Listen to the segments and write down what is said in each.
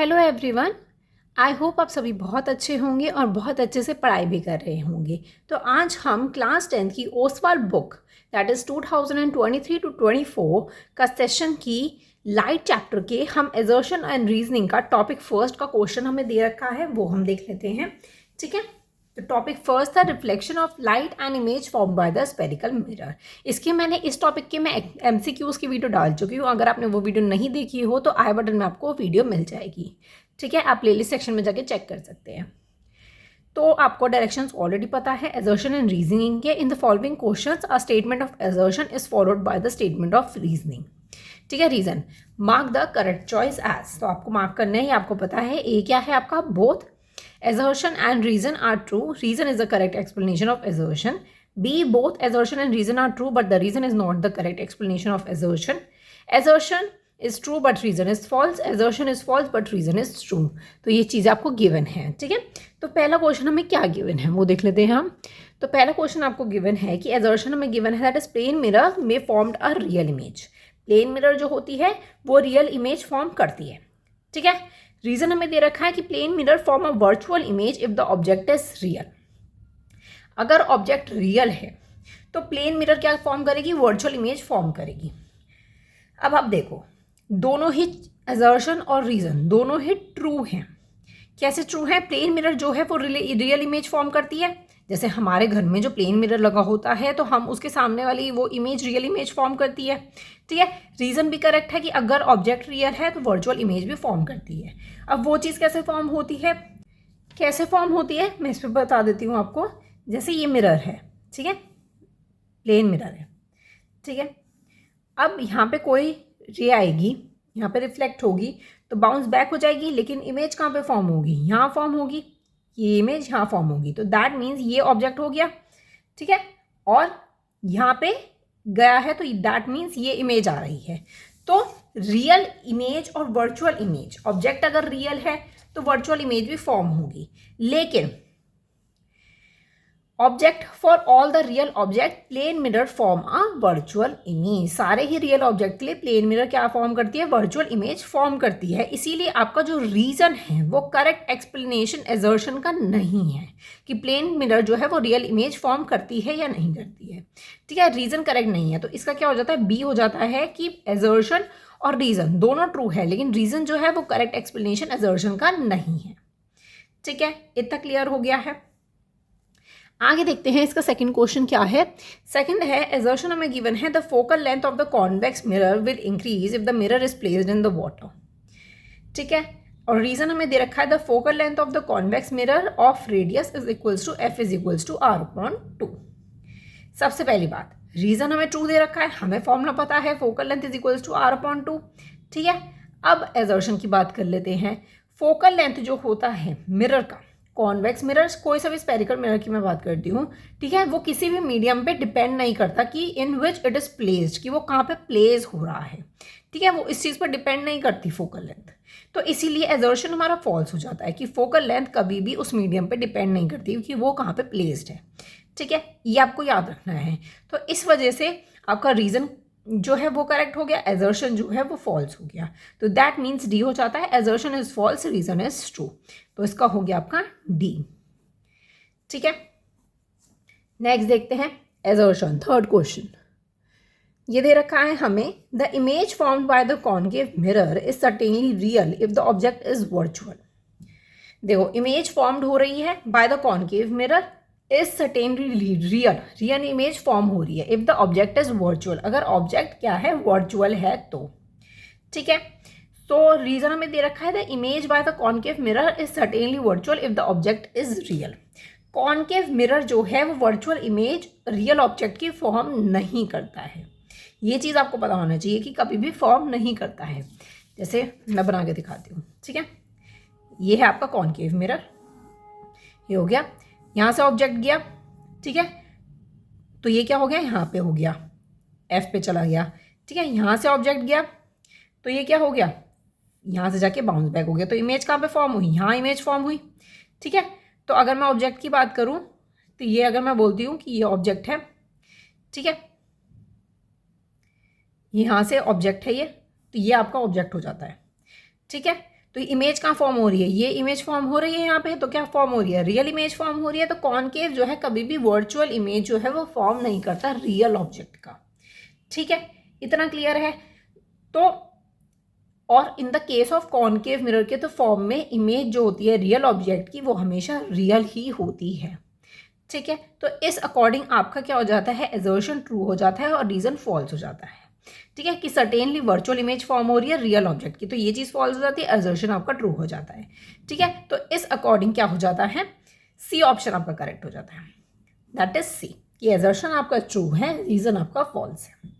Hello everyone. I hope आप सभी बहुत अच्छे होंगे और बहुत अच्छे से पढ़ाई भी कर रहे होंगे। तो आज हम क्लास 10 की Oswald book that is 2023 to 24 का सेशन की लाइट चैप्टर के हम एजर्शन एंड रीजनिंग का टॉपिक फर्स्ट का क्वेश्चन हमें दे रखा है, वो हम देख लेते हैं। ठीक है, तो टॉपिक फर्स्ट था reflection of light and image form by the spherical mirror. इसके मैंने इस टॉपिक के मैं MCQs की वीडियो डाल चुकी हूँ। अगर आपने वो वीडियो नहीं देखी हो तो आई बटन में आपको वीडियो मिल जाएगी। ठीक है, आप प्लेलिस्ट सेक्शन में जाके चेक कर सकते हैं। तो आपको डायरेक्शंस ऑलरेडी पता है एजर्शन एंड रीजनिंग के। In the following questions a statement of assertion is followed by the statement of reasoning. ठीक है, reason mark the correct choice as. तो आपको मार्क करना है, आपको पता है ए क्या है आपका, both assertion and reason are true. Reason is the correct explanation of assertion. B, both assertion and reason are true, but the reason is not the correct explanation of assertion. Assertion is true but reason is false. Assertion is false but reason is true. तो ये चीज़ आपको given है। ठीक है, तो पहला question हमें क्या गिवन है वो देख लेते हैं हम। तो पहला क्वेश्चन आपको गिवन है कि assertion हमें गिवन है दैट इज प्लेन मिरर में formed a real image. Plane mirror जो होती है वो रियल इमेज फॉर्म करती है। ठीक है, रीजन हमें दे रखा है कि plane mirror form a virtual image if the object is real. अगर ऑब्जेक्ट रियल है तो प्लेन मिरर क्या फॉर्म करेगी, वर्चुअल इमेज फॉर्म करेगी। अब आप देखो, दोनों ही असर्शन और रीजन दोनों ही ट्रू हैं। कैसे ट्रू है? प्लेन मिरर जो है वो रियल इमेज फॉर्म करती है। जैसे हमारे घर में जो प्लेन मिरर लगा होता है तो हम उसके सामने वाली वो इमेज रियल इमेज फॉर्म करती है। ठीक है, रीजन भी करेक्ट है कि अगर ऑब्जेक्ट रियल है तो वर्चुअल इमेज भी फॉर्म करती है। अब वो चीज़ कैसे फॉर्म होती है, कैसे फॉर्म होती है मैं इस पर बता देती हूँ आपको। जैसे ये मिरर है, ठीक है, प्लेन मिरर है, ठीक है। अब यहाँ पे कोई रे आएगी, यहाँ पे रिफ्लेक्ट होगी तो बाउंस बैक हो जाएगी, लेकिन इमेज कहाँ पे फॉर्म होगी, यहाँ फॉर्म होगी। ये इमेज यहाँ फॉर्म होगी, तो दैट मीन्स ये ऑब्जेक्ट हो गया। ठीक है, और यहाँ पे गया है तो दैट मीन्स ये इमेज आ रही है। तो रियल इमेज और वर्चुअल इमेज, ऑब्जेक्ट अगर रियल है तो वर्चुअल इमेज भी फॉर्म होगी, लेकिन object for all the real object plane mirror form a virtual image. सारे ही रियल ऑब्जेक्ट के लिए प्लेन मिरर क्या फॉर्म करती है, वर्चुअल इमेज फॉर्म करती है। इसीलिए आपका जो रीजन है वो करेक्ट एक्सप्लेनेशन एजर्शन का नहीं है कि प्लेन मिरर जो है वो रियल इमेज फॉर्म करती है या नहीं करती है। ठीक है, रीजन करेक्ट नहीं है, तो इसका क्या हो जाता है, बी हो जाता है कि एजर्शन और रीजन दोनों ट्रू है, लेकिन रीजन जो है वो करेक्ट एक्सप्लेनेशन एजर्शन का नहीं है। ठीक है, इतना क्लियर हो गया है। आगे देखते हैं इसका सेकंड क्वेश्चन क्या है। सेकंड है एजर्शन हमें गिवन है the focal length of the convex mirror will increase if the mirror is placed in the water. ठीक है, और रीजन हमें दे रखा है the focal length of the convex mirror of radius is equals to f is equals to r upon 2। सबसे पहली बात, रीजन हमें ट्रू दे रखा है, हमें फॉर्मूला पता है focal length is equals to r upon 2। ठीक है, अब एजर्शन की बात कर लेते हैं। फोकल लेंथ जो होता है मिरर का, कॉन्वेक्स मिरर्स, कोई सा भी स्पेरिकल मिरर की मैं बात करती हूँ, ठीक है, वो किसी भी मीडियम पे डिपेंड नहीं करता कि इन विच इट इज प्लेस्ड, कि वो कहाँ पे प्लेस हो रहा है। ठीक है, वो इस चीज़ पर डिपेंड नहीं करती फोकल लेंथ। तो इसीलिए एजर्शन हमारा फॉल्स हो जाता है कि फोकल लेंथ कभी भी उस मीडियम पे डिपेंड नहीं करती कि वो कहाँ पे प्लेस्ड है। ठीक है, ये आपको याद रखना है। तो इस वजह से आपका रीजन जो है वो करेक्ट हो गया, एजर्शन जो है वो फॉल्स हो गया। तो दैट मीन्स डी हो जाता है, assertion is false, reason is true. तो इसका हो गया आपका डी। ठीक है, नेक्स्ट देखते हैं एजर्शन, थर्ड क्वेश्चन। ये दे रखा है हमें the image formed by the concave mirror is certainly real if the object is virtual. देखो, इमेज फॉर्म्ड हो रही है by the concave mirror is certainly real image form हो रही है if the object is virtual, अगर object क्या है, वर्चुअल है तो। ठीक है, तो रीजन हमें दे रखा है the image by the concave mirror is certainly virtual if the object is real. Concave mirror जो है वो वर्चुअल इमेज रियल ऑब्जेक्ट की फॉर्म नहीं करता है। ये चीज़ आपको पता होना चाहिए कि कभी भी फॉर्म नहीं करता है। जैसे मैं बना के दिखाती हूँ। ठीक है, ये है आपका कॉनकेव मिरर, ये हो गया, यहाँ से ऑब्जेक्ट गया, ठीक है, तो ये क्या हो गया, यहाँ पे हो गया, एफ पे चला गया। ठीक है, यहाँ से ऑब्जेक्ट गया तो ये क्या हो गया, यहाँ से जाके बाउंस बैक हो गया। तो इमेज कहाँ पे फॉर्म हुई, यहाँ इमेज फॉर्म हुई। ठीक है, तो अगर मैं ऑब्जेक्ट की बात करूँ तो ये अगर मैं बोलती हूँ कि ये ऑब्जेक्ट है, ठीक है, यहाँ से ऑब्जेक्ट है ये, तो ये आपका ऑब्जेक्ट हो जाता है। ठीक है, तो इमेज कहाँ फॉर्म हो रही है, ये इमेज फॉर्म हो रही है यहाँ पे, तो क्या फॉर्म हो रही है, रियल इमेज फॉर्म हो रही है। तो कॉनकेव जो है कभी भी वर्चुअल इमेज जो है वो फॉर्म नहीं करता रियल ऑब्जेक्ट का, ठीक है, इतना क्लियर है। तो और in the case of concave mirror के तो फॉर्म में इमेज जो होती है रियल ऑब्जेक्ट की वो हमेशा रियल ही होती है, ठीक है। तो इस अकॉर्डिंग आपका क्या हो जाता है, एजर्शन ट्रू हो जाता है और रीजन फॉल्स हो जाता है, ठीक है, कि सर्टेनली वर्चुअल इमेज फॉर्म हो रही है रियल ऑब्जेक्ट की, तो ये चीज़ फॉल्स हो जाती है, एजर्शन आपका ट्रू हो जाता है, ठीक है। तो इस अकॉर्डिंग क्या हो जाता है, सी ऑप्शन आपका करेक्ट हो जाता है, दैट इज सी, कि एजर्शन आपका ट्रू है, रीजन आपका फॉल्स है।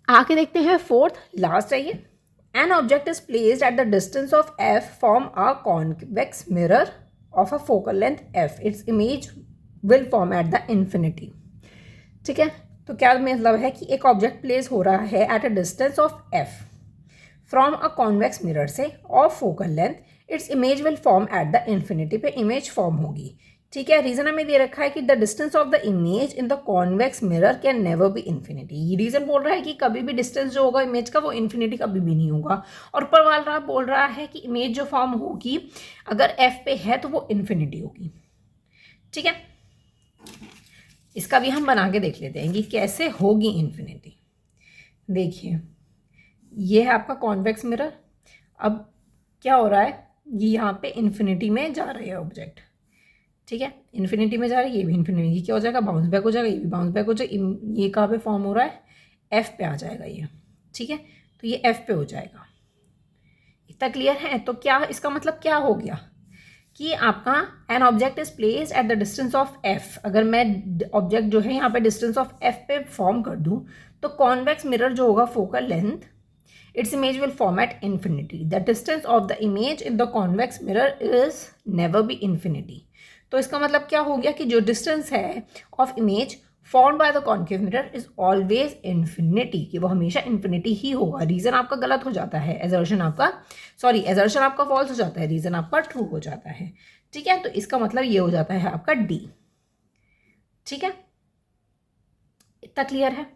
आगे देखते हैं फोर्थ लास्ट है ये, an object is placed at the distance of F from a convex mirror of a focal length F, it's image will form at the infinity, ठीक है। तो क्या मतलब है कि एक ऑब्जेक्ट प्लेस हो रहा है at a distance of F from a convex mirror से of focal length, it's image will form at the infinity, पे इमेज फॉर्म होगी, ठीक है। रीजन हमें दे रखा है कि the distance of the image in the convex mirror can never be infinity, ये रीजन बोल रहा है कि कभी भी डिस्टेंस जो होगा इमेज का वो इन्फिनिटी कभी भी नहीं होगा। और ऊपर वाला बोल रहा है कि इमेज जो फॉर्म होगी अगर एफ पे है तो वो इन्फिनिटी होगी, ठीक है। इसका भी हम बना के देख लेते हैं कि कैसे होगी इन्फिनिटी। देखिए ये है आपका कॉन्वेक्स मिरर, अब क्या हो रहा है, ये यहाँ पे इन्फिनिटी में जा रहे हैं ऑब्जेक्ट, ठीक है, इन्फिनिटी में जा रही है, ये भी इन्फिनिटी, ये क्या हो जाएगा, बाउंस बैक हो जाएगा, ये भी बाउंस बैक हो जाएगा, ये कहाँ पे फॉर्म हो रहा है, एफ पे आ जाएगा ये, ठीक है। तो ये एफ पे हो जाएगा, इतना क्लियर है। तो क्या इसका मतलब क्या हो गया कि आपका an object is placed at the distance of F, अगर मैं ऑब्जेक्ट जो है यहाँ पे डिस्टेंस ऑफ एफ पे फॉर्म कर दूँ तो कॉन्वेक्स मिरर जो होगा focal length, its image will form at infinity. The distance of the image in the convex mirror is never be infinity. तो इसका मतलब क्या हो गया कि जो डिस्टेंस है of image formed by the concave mirror is always infinity, कि वो हमेशा इन्फिनिटी ही होगा। रीजन आपका गलत हो जाता है, एजर्शन आपका फॉल्स हो जाता है, रीजन आपका ट्रू हो जाता है, ठीक है। तो इसका मतलब ये हो जाता है आपका डी, ठीक है, इतना क्लियर है,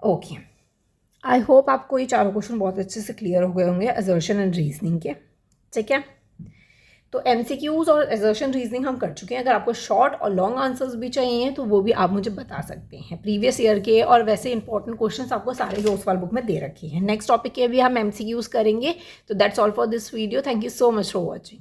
ओके। आई होप आपको ये चारों क्वेश्चन बहुत अच्छे से क्लियर हो गए होंगे असर्शन एंड रीजनिंग के, ठीक है। तो एमसीक्यूज और असर्शन रीजनिंग हम कर चुके हैं। अगर आपको शॉर्ट और लॉन्ग आंसर्स भी चाहिए तो वो भी आप मुझे बता सकते हैं। प्रीवियस ईयर के और वैसे इंपॉर्टेंट क्वेश्चंस आपको सारे जो सवाल बुक में दे रखे हैं। नेक्स्ट टॉपिक के भी हम एमसीक्यूज करेंगे। तो that's all for this video. Thank you so much for watching.